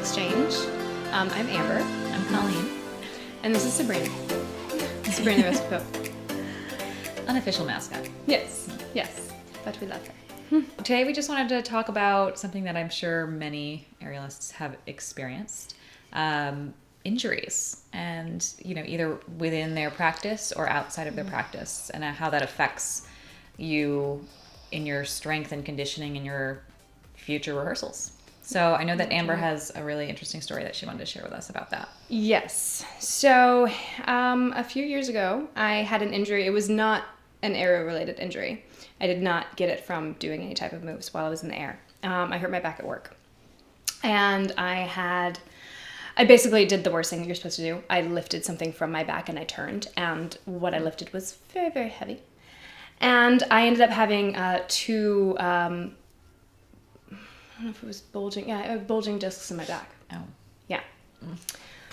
exchange. I'm Amber. I'm Colleen. And this is Sabrina. Sabrina the Rescue Pup. Unofficial mascot. Yes, but we love her. Today we just wanted to talk about something that I'm sure many aerialists have experienced. Injuries, and either within their practice or outside of their practice, and how that affects you in your strength and conditioning in your future rehearsals. So I know that Amber has a really interesting story that she wanted to share with us about that. Yes. So a few years ago, I had an injury. It was not an aerial-related injury. I did not get it from doing any type of moves while I was in the air. I hurt my back at work. And I basically did the worst thing you're supposed to do. I lifted something from my back and I turned. And what I lifted was very, very heavy. And I ended up having two... I don't know if it was bulging discs in my back. Oh. Yeah.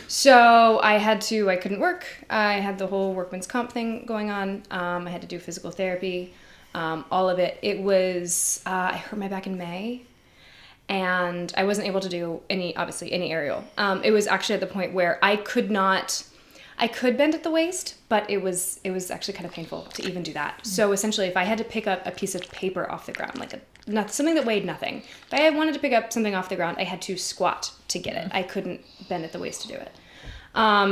So I couldn't work. I had the whole workman's comp thing going on. I had to do physical therapy, all of it. It was, I hurt my back in May, and I wasn't able to do any aerial. It was actually at the point where I could bend at the waist, but it was actually kind of painful to even do that. So essentially, if I had to pick up a piece of paper off the ground, something that weighed nothing, if I wanted to pick up something off the ground, I had to squat to get it. I couldn't bend at the waist to do it.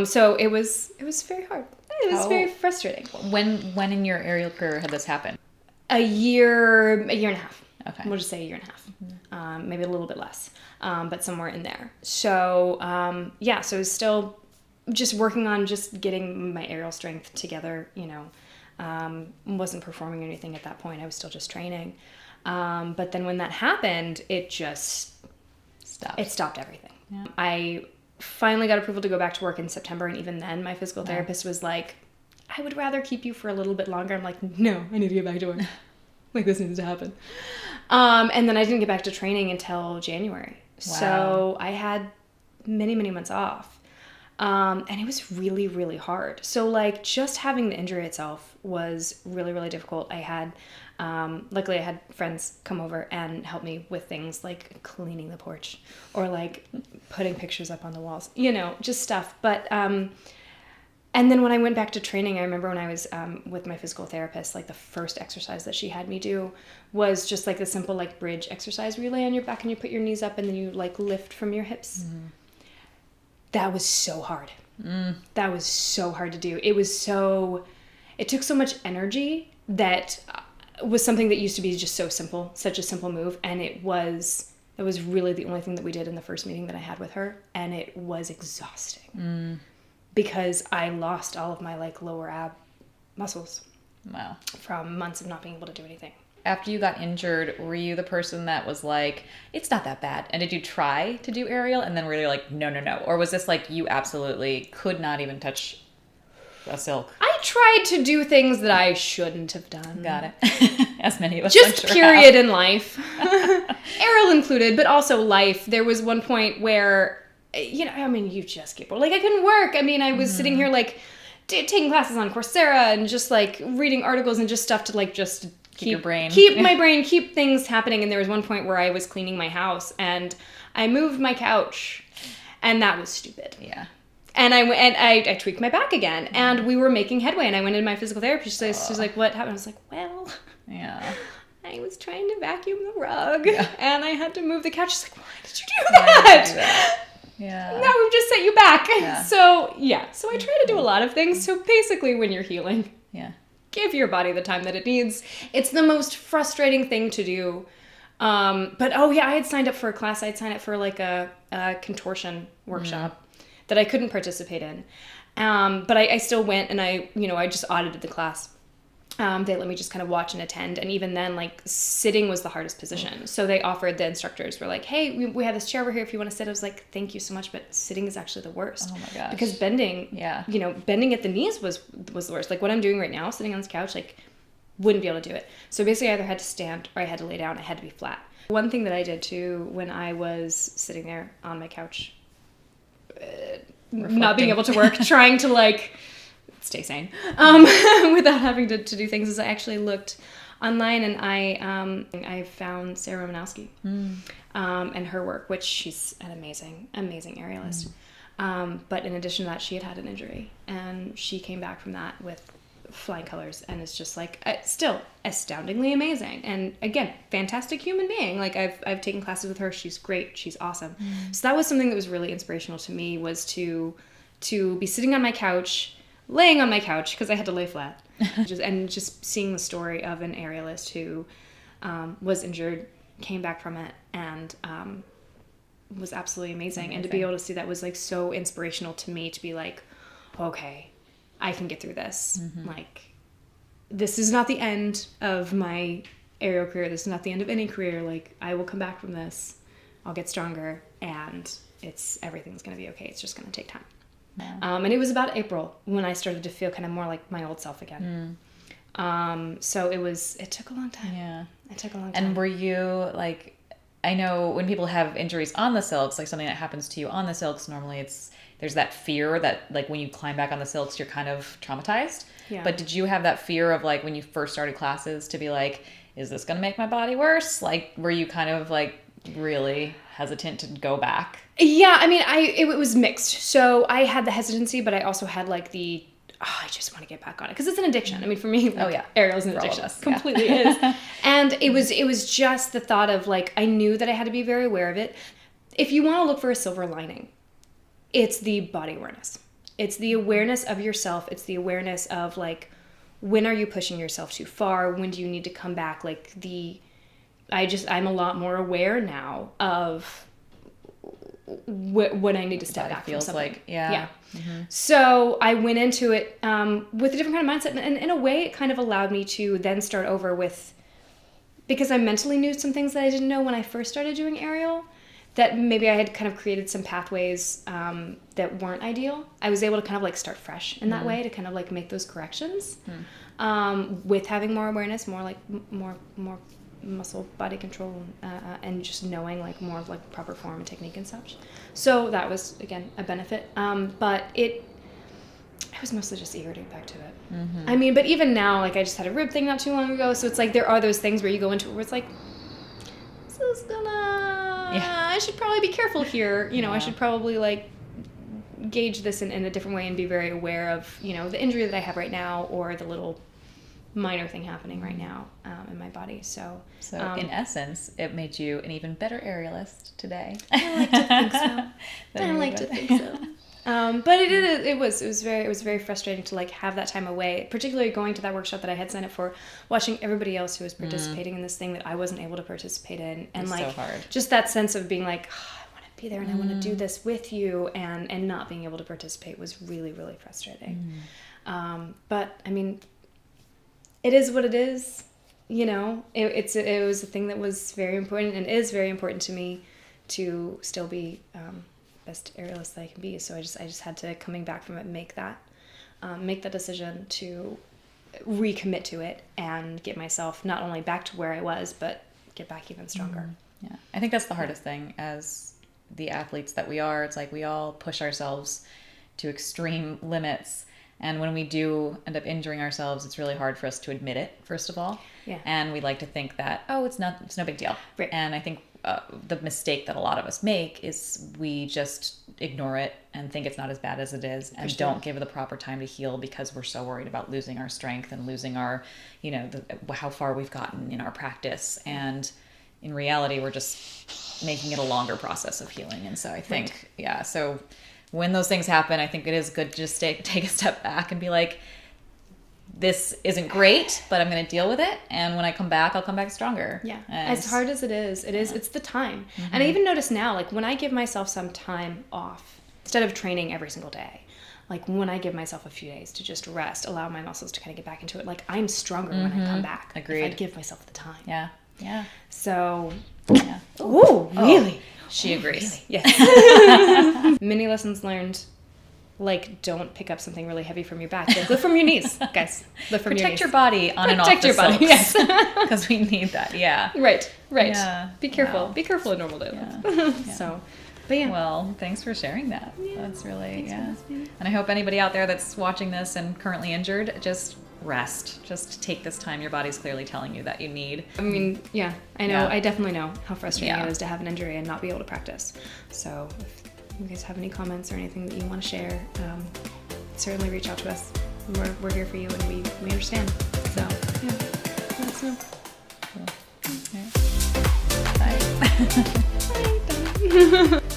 So it was very hard. It was very frustrating. When in your aerial career had this happened? A year and a half. Okay. We'll just say a year and a half. Maybe a little bit less, but somewhere in there. So so it was still just working on just getting my aerial strength together, wasn't performing anything at that point. I was still just training. But then when that happened, it just stopped. It stopped everything. Yeah. I finally got approval to go back to work in September. And even then my physical therapist was like, I would rather keep you for a little bit longer. I'm like, no, I need to get back to work. This needs to happen. And then I didn't get back to training until January. Wow. So I had many, many months off. And it was really, really hard. So just having the injury itself was really, really difficult. I had, luckily I had friends come over and help me with things like cleaning the porch or putting pictures up on the walls, just stuff. But, and then when I went back to training, I remember when I was, with my physical therapist, the first exercise that she had me do was just the simple, bridge exercise where you lay on your back and you put your knees up and then you lift from your hips. Mm-hmm. That was so hard. That was so hard to do. It took so much energy that was something that used to be just so simple, such a simple move. And it was really the only thing that we did in the first meeting that I had with her. And it was exhausting because I lost all of my lower ab muscles. Wow. From months of not being able to do anything. After you got injured, were you the person that was like, it's not that bad? And did you try to do aerial? And then were you like, no? Or was this you absolutely could not even touch a silk? I tried to do things that I shouldn't have done. Got it. As many of us I'm sure period have. In life. Aerial included, but also life. There was one point where, you just get bored. I couldn't work. I was sitting here taking classes on Coursera and just reading articles and just stuff to just keep your brain. Keep my brain, keep things happening. And there was one point where I was cleaning my house and I moved my couch and that was stupid. Yeah. And I tweaked my back again and we were making headway and I went into my physical therapist. She's like, what happened? I was like, well, yeah, I was trying to vacuum the rug and I had to move the couch. She's like, why did you do that? Yeah. Now we've just set you back. Yeah. So I try to do a lot of things. So basically when you're healing, give your body the time that it needs. It's the most frustrating thing to do. But I had signed up for a class. I'd signed up for a contortion workshop that I couldn't participate in. But I still went and I just audited the class. They let me just kind of watch and attend. And even then, sitting was the hardest position. So they offered, the instructors were like, hey, we have this chair over here if you want to sit. I was like, thank you so much. But sitting is actually the worst. Oh my gosh. Because bending, bending at the knees was the worst. What I'm doing right now, sitting on this couch, wouldn't be able to do it. So basically I either had to stand or I had to lay down. I had to be flat. One thing that I did too, when I was sitting there on my couch, not being able to work, trying to stay sane, without having to do things, is I actually looked online, and I found Sarah Romanowski and her work, which she's an amazing aerialist. But in addition to that, she had an injury, and she came back from that with flying colors, and it's just like still astoundingly amazing. And again, fantastic human being. Like I've taken classes with her. She's great. She's awesome. So that was something that was really inspirational to me, was to be sitting on my couch, laying on my couch because I had to lay flat, just seeing the story of an aerialist who was injured, came back from it, and was absolutely amazing. And to be able to see that was like so inspirational to me, to be like, okay, I can get through this. Like, this is not the end of my aerial career. This is not the end of any career. Like, I will come back from this. I'll get stronger, and everything's going to be okay. It's just going to take time. Yeah. And it was about April when I started to feel kind of more like my old self again. So it took a long time. Yeah. It took a long time. And were you like, I know when people have injuries on the silks, like something that happens to you on the silks, normally there's that fear that like when you climb back on the silks, you're kind of traumatized. Yeah. But did you have that fear of like when you first started classes to be like, is this going to make my body worse? Like, were you kind of like really hesitant to go back? Yeah, I mean, it was mixed. So I had the hesitancy, but I also had like I just want to get back on it because it's an addiction. I mean, for me, like, aerial is an addiction. Completely is. And it was just the thought of like, I knew that I had to be very aware of it. If you want to look for a silver lining, it's the body awareness. It's the awareness of yourself. It's the awareness of like, when are you pushing yourself too far? When do you need to come back? Like I'm a lot more aware now of when I need to step back from something. Like, yeah. Mm-hmm. So I went into it with a different kind of mindset, and in a way, it kind of allowed me to then start over because I mentally knew some things that I didn't know when I first started doing aerial. That maybe I had kind of created some pathways that weren't ideal. I was able to kind of like start fresh in that way to kind of like make those corrections with having more awareness, more like more muscle body control and just knowing like more of like proper form and technique and such. So that was again a benefit. But I was mostly just eager to get back to it. I mean, but even now, like I just had a rib thing not too long ago, so it's like there are those things where you go into it where it's like, this is gonna. Yeah. I should probably be careful here. You know, I should probably like gauge this in a different way and be very aware of, you know, the injury that I have right now or the little minor thing happening right now in my body. So in essence, it made you an even better aerialist today. I like to think so. I like to think so. But it was very frustrating to like have that time away, particularly going to that workshop that I had signed up for, watching everybody else who was participating in this thing that I wasn't able to participate in, and like so hard. Just that sense of being like, oh, I want to be there and I want to do this with you, and not being able to participate was really, really frustrating. But I mean, it is what it is, you know. It was a thing that was very important and is very important to me to still be best aerialist that I can be. So I just had to, coming back from it, make that decision to recommit to it and get myself not only back to where I was, but get back even stronger. Yeah, I think that's the hardest thing as the athletes that we are. It's like we all push ourselves to extreme limits, and when we do end up injuring ourselves, it's really hard for us to admit it, first of all. Yeah. And we like to think that, it's no big deal. Right. And I think the mistake that a lot of us make is we just ignore it and think it's not as bad as it is, and don't give it the proper time to heal because we're so worried about losing our strength and losing our, you know, how far we've gotten in our practice. And in reality, we're just making it a longer process of healing. And so I think, so when those things happen, I think it is good to just take a step back and be like, this isn't great, but I'm going to deal with it. And when I come back, I'll come back stronger. Yeah. As hard as it is, it's the time. And I even notice now, like when I give myself some time off, instead of training every single day, like when I give myself a few days to just rest, allow my muscles to kind of get back into it, like I'm stronger when I come back. Agreed. If I give myself the time. Yeah. Yeah. So, yeah. Ooh, really? She agrees. Really? Yes. Many lessons learned. Like, don't pick up something really heavy from your back. Like, lift from your knees, guys. Lift from your knees. Protect your body on and off the silks. Protect your body, yes. Because we need that, yeah. Right. Yeah. Be careful. Wow. Be careful in normal day life. Yeah. So, but yeah. Well, thanks for sharing that. Yeah. That's really, and I hope anybody out there that's watching this and currently injured, just rest. Just take this time your body's clearly telling you that you need. I mean, yeah, I know. Yeah. I definitely know how frustrating Yeah. it is to have an injury and not be able to practice. So if you guys have any comments or anything that you want to share, certainly reach out to us. We're here for you, and we understand. So yeah, let us know. Cool. Okay. Bye. Bye. Done.